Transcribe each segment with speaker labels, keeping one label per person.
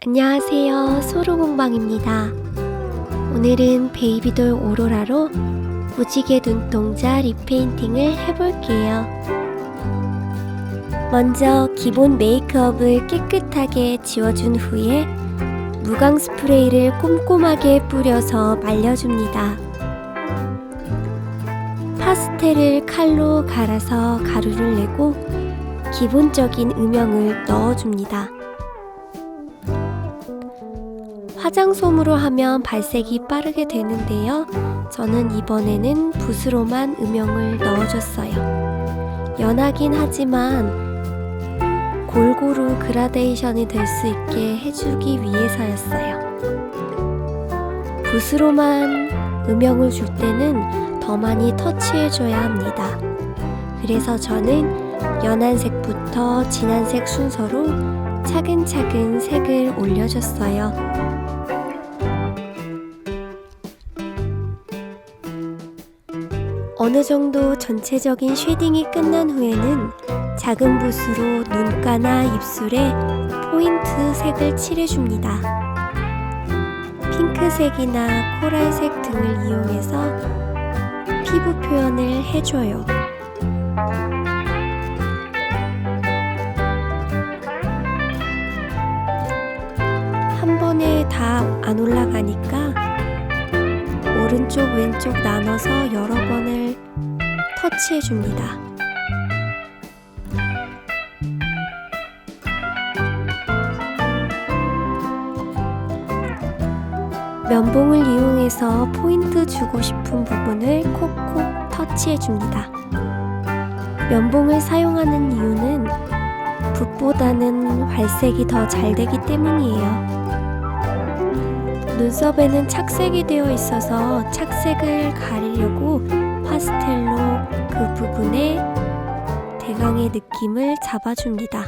Speaker 1: 안녕하세요. 소로공방입니다. 오늘은 베이비돌 오로라로 무지개 눈동자 리페인팅을 해볼게요. 먼저 기본 메이크업을 깨끗하게 지워준 후에 무광 스프레이를 꼼꼼하게 뿌려서 말려줍니다. 파스텔을 칼로 갈아서 가루를 내고 기본적인 음영을 넣어줍니다. 화장솜으로 하면 발색이 빠르게 되는데요. 저는 이번에는 붓으로만 음영을 넣어줬어요. 연하긴 하지만 골고루 그라데이션이 될 수 있게 해주기 위해서였어요. 붓으로만 음영을 줄 때는 더 많이 터치해줘야 합니다. 그래서 저는 연한 색부터 진한 색 순서로 차근차근 색을 올려줬어요. 어느 정도 전체적인 쉐딩이 끝난 후에는 작은 붓으로 눈가나 입술에 포인트 색을 칠해줍니다. 핑크색이나 코랄색 등을 이용해서 피부 표현을 해줘요. 한 번에 다 안 올라가니까 오른쪽 왼쪽 나눠서 여러 번을 터치해 줍니다. 면봉을 이용해서 포인트 주고 싶은 부분을 콕콕 터치해 줍니다. 면봉을 사용하는 이유는 붓보다는 발색이 더 잘 되기 때문이에요. 눈썹에는 착색이 되어 있어서 착색을 가리려고 파스텔로 그 부분에 대강의 느낌을 잡아줍니다.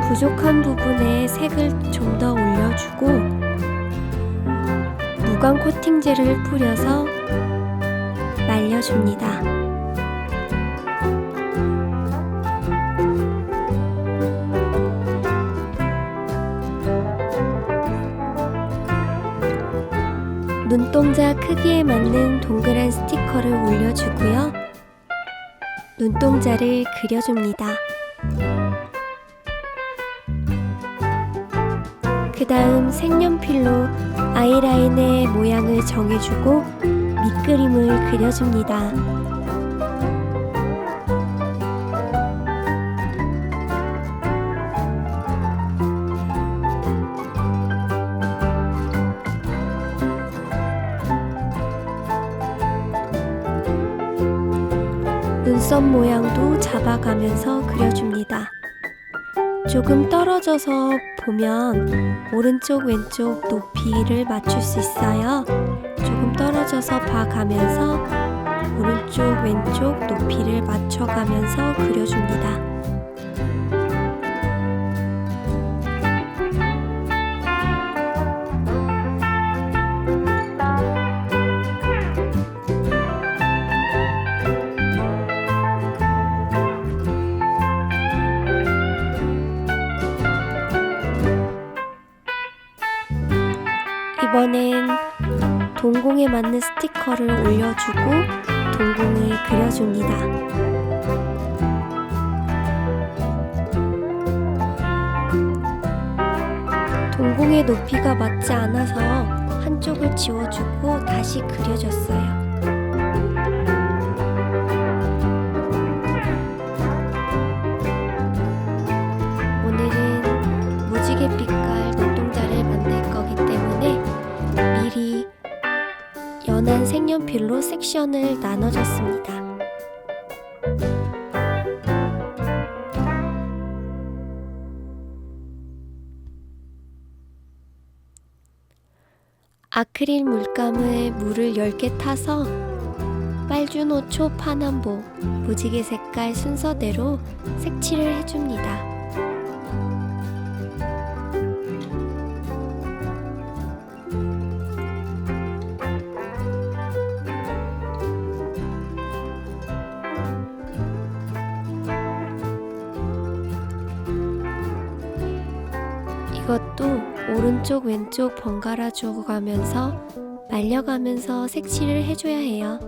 Speaker 1: 부족한 부분에 색을 좀 더 올려주고 무광 코팅제를 뿌려서 말려줍니다. 눈동자 크기에 맞는 동그란 스티커를 올려주고요. 눈동자를 그려줍니다. 그 다음 색연필로 아이라인의 모양을 정해주고 밑그림을 그려줍니다. 눈썹 모양도 잡아가면서 그려줍니다. 조금 떨어져서 보면 오른쪽 왼쪽 높이를 맞출 수 있어요. 조금 떨어져서 봐가면서 오른쪽 왼쪽 높이를 맞춰가면서 그려줍니다. 이번엔 동공에 맞는 스티커를 올려주고 동공을 그려줍니다. 동공의 높이가 맞지 않아서 한쪽을 지워주고 다시 그려줬어요. 오늘은 무지개 빛깔 눈동자를 만들 거기 때문에 미리 연한 색연필로 섹션을 나눠줬습니다. 아크릴 물감을 물을 10개 타서 빨주노초 파남보 무지개 색깔 순서대로 색칠을 해줍니다. 이것도 오른쪽 왼쪽 번갈아 주어가면서 말려가면서 색칠을 해줘야 해요.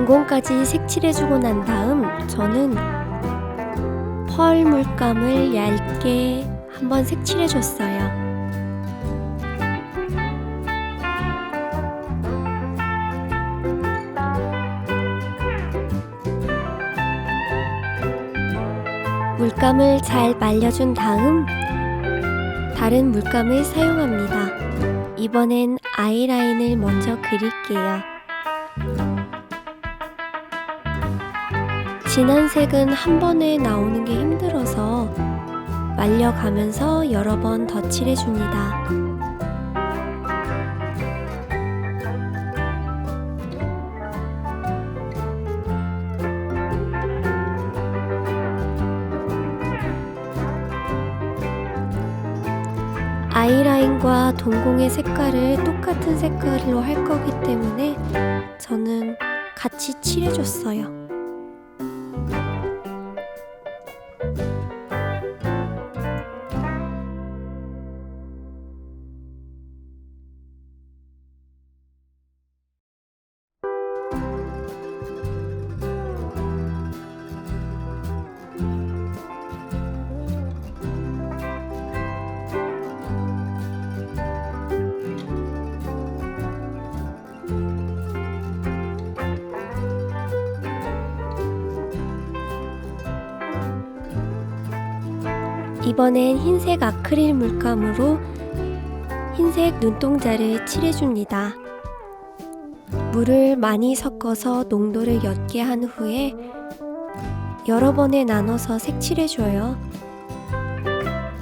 Speaker 1: 동공까지 색칠해주고 난 다음 저는 펄 물감을 얇게 한번 색칠해줬어요. 물감을 잘 말려준 다음 다른 물감을 사용합니다. 이번엔 아이라인을 먼저 그릴게요. 진한 색은 한 번에 나오는 게 힘들어서 말려가면서 여러 번 덧칠해줍니다. 아이라인과 동공의 색깔을 똑같은 색깔로 할 거기 때문에 저는 같이 칠해줬어요. 이번엔 흰색 아크릴 물감으로 흰색 눈동자를 칠해줍니다. 물을 많이 섞어서 농도를 옅게 한 후에 여러 번에 나눠서 색칠해줘요.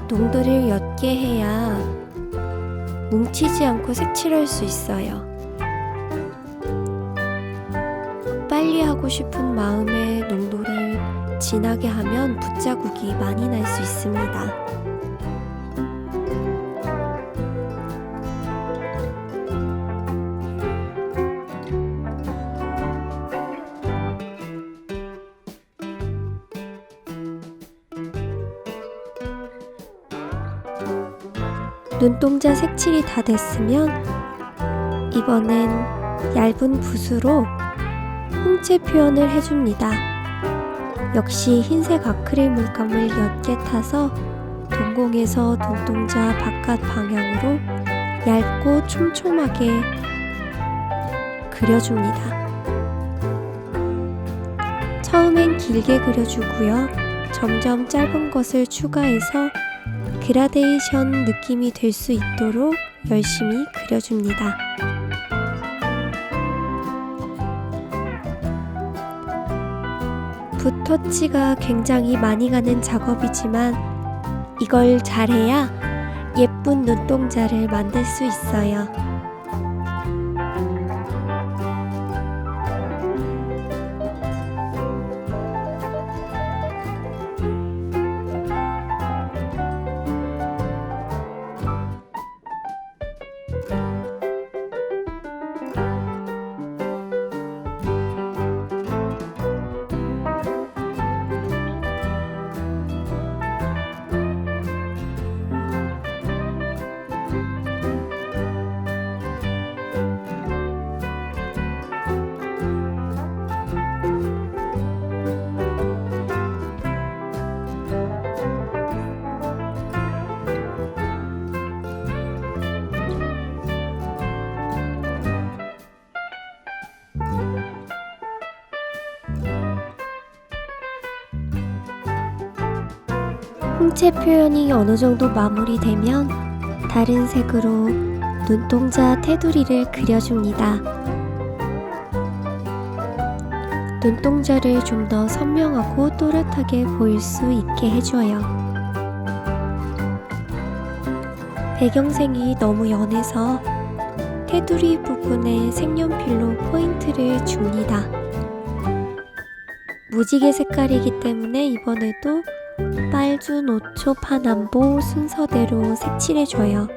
Speaker 1: 농도를 옅게 해야 뭉치지 않고 색칠할 수 있어요. 빨리 하고 싶은 마음의 농도를 진하게 하면 붓자국이 많이 날 수 있습니다. 눈동자 색칠이 다 됐으면 이번엔 얇은 붓으로 홍채 표현을 해줍니다. 역시 흰색 아크릴 물감을 옅게 타서 동공에서 눈동자 바깥 방향으로 얇고 촘촘하게 그려줍니다. 처음엔 길게 그려주고요. 점점 짧은 것을 추가해서 그라데이션 느낌이 될 수 있도록 열심히 그려줍니다. 붓터치가 굉장히 많이 가는 작업이지만 이걸 잘해야 예쁜 눈동자를 만들 수 있어요. 홍채 표현이 어느 정도 마무리되면 다른 색으로 눈동자 테두리를 그려줍니다. 눈동자를 좀 더 선명하고 또렷하게 보일 수 있게 해줘요. 배경색이 너무 연해서 테두리 부분에 색연필로 포인트를 줍니다. 무지개 색깔이기 때문에 이번에도 빨주, 노초, 파남보 순서대로 색칠해줘요.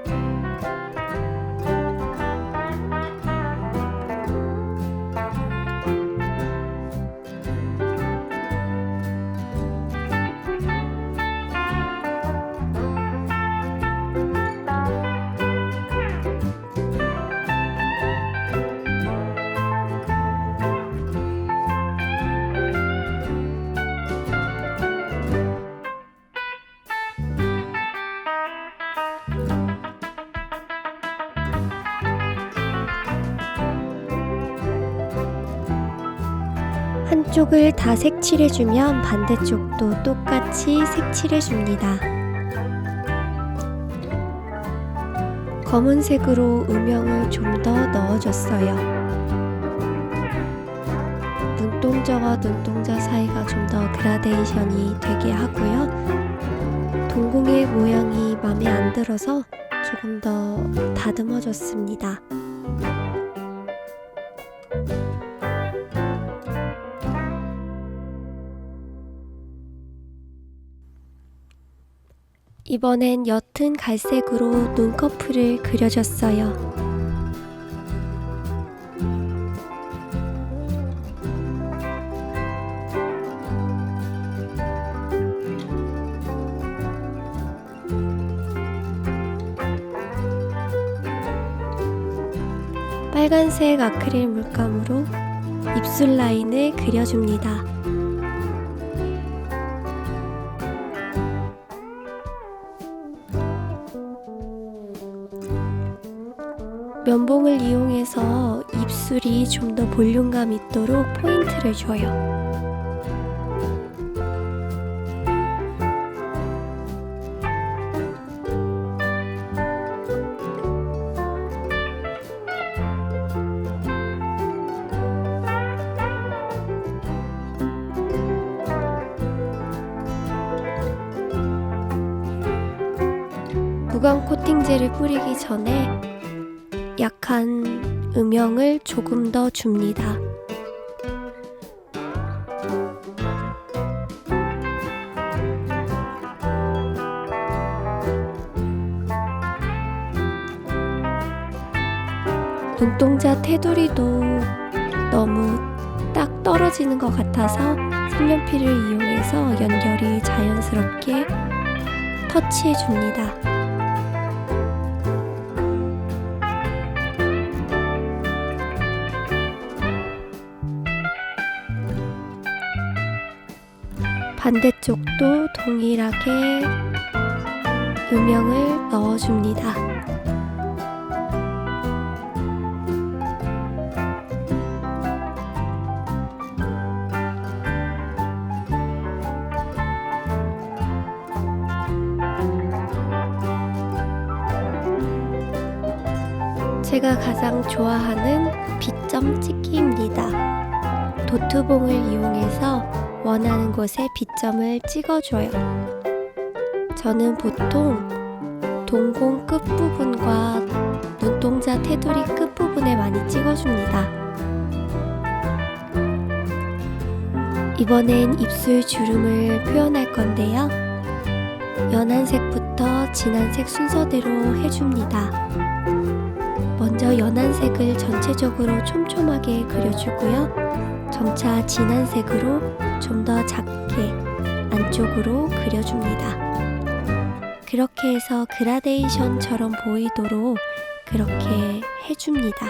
Speaker 1: 한쪽을 다 색칠해주면 반대쪽도 똑같이 색칠해줍니다. 검은색으로 음영을 좀 더 넣어줬어요. 눈동자와 눈동자 사이가 좀 더 그라데이션이 되게 하고요. 동공의 모양이 마음에 안 들어서 조금 더 다듬어줬습니다. 이번엔 옅은 갈색으로 눈꺼풀을 그려줬어요. 빨간색 아크릴 물감으로 입술 라인을 그려줍니다. 면봉을 이용해서 입술이 좀 더 볼륨감 있도록 포인트를 줘요. 무광 코팅제를 뿌리기 전에 약한 음영을 조금 더 줍니다. 눈동자 테두리도 너무 딱 떨어지는 것 같아서 색연필을 이용해서 연결이 자연스럽게 터치해 줍니다. 반대쪽도 동일하게 음영을 넣어줍니다. 제가 가장 좋아하는 빗점 찍기입니다. 도트봉을 이용해서 원하는 곳에 빗점을 찍어줘요. 저는 보통 동공 끝부분과 눈동자 테두리 끝부분에 많이 찍어줍니다. 이번엔 입술 주름을 표현할 건데요. 연한 색부터 진한 색 순서대로 해줍니다. 먼저 연한 색을 전체적으로 촘촘하게 그려주고요. 점차 진한 색으로 좀 더 작게 안쪽으로 그려줍니다. 그렇게 해서 그라데이션처럼 보이도록 그렇게 해줍니다.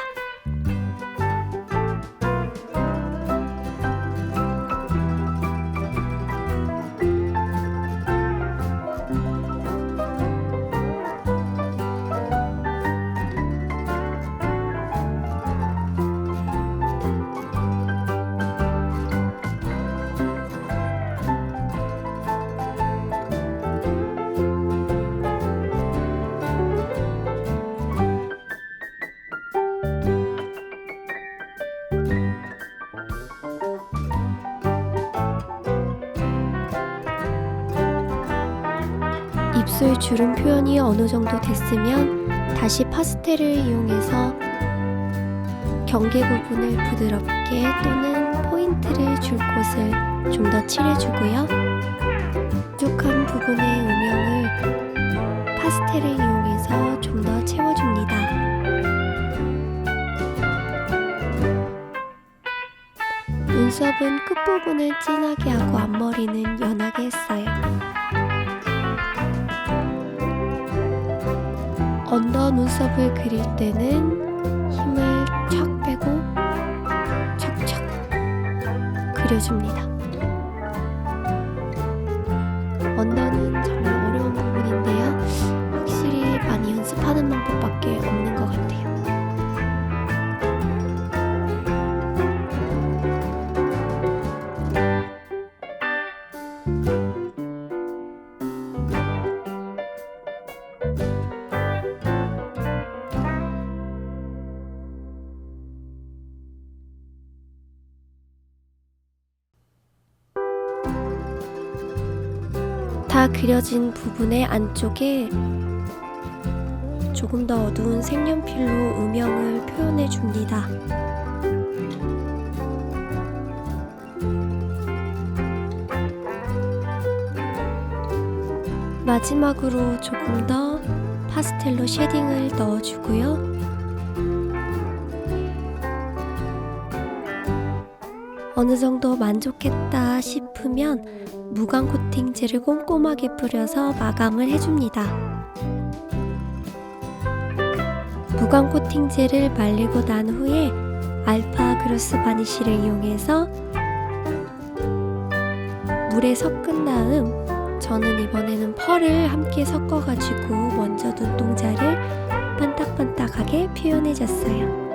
Speaker 1: 입술 주름 표현이 어느 정도 됐으면 다시 파스텔을 이용해서 경계 부분을 부드럽게 또는 포인트를 줄 곳을 좀 더 칠해주고요. 부족한 부분의 음영을 파스텔을 이용해서 좀 더 채워줍니다. 눈썹은 끝부분을 진하게 하고 앞머리는 연하게 했어요. 언더 눈썹을 그릴 때는 힘을 촥 빼고 척척 그려줍니다. 언더는 정말 어려운 부분인데요. 확실히 많이 연습하는 방법밖에 없는 것 같아요. 다 그려진 부분의 안쪽에 조금 더 어두운 색연필로 음영을 표현해 줍니다. 마지막으로 조금 더 파스텔로 쉐딩을 넣어주고요. 어느 정도 만족했다 싶으면 무광 코팅제를 꼼꼼하게 뿌려서 마감을 해줍니다. 무광 코팅제를 말리고 난 후에 알파 그로스 바니쉬를 이용해서 물에 섞은 다음 저는 이번에는 펄을 함께 섞어가지고 먼저 눈동자를 반딱반딱하게 표현해줬어요.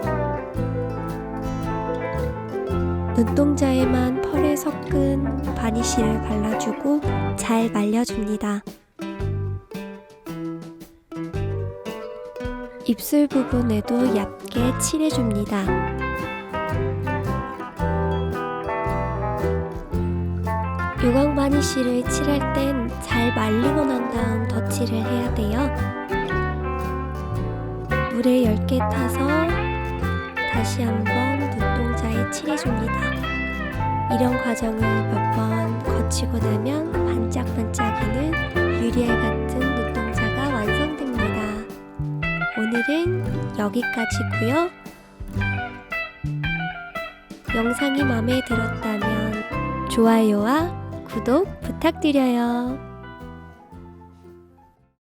Speaker 1: 눈동자에만 펄에 섞은 바니쉬를 발라주고 잘 말려줍니다. 입술 부분에도 얇게 칠해줍니다. 유광 바니쉬를 칠할 땐 잘 말리고 난 다음 덧칠을 해야 돼요. 물에 10개 타서 다시 한번 눈동자에 칠해줍니다. 이런 과정을 몇 번 거치고 나면 반짝반짝이는 유리알 같은 눈동자가 완성됩니다. 오늘은 여기까지고요. 영상이 마음에 들었다면 좋아요와 구독 부탁드려요.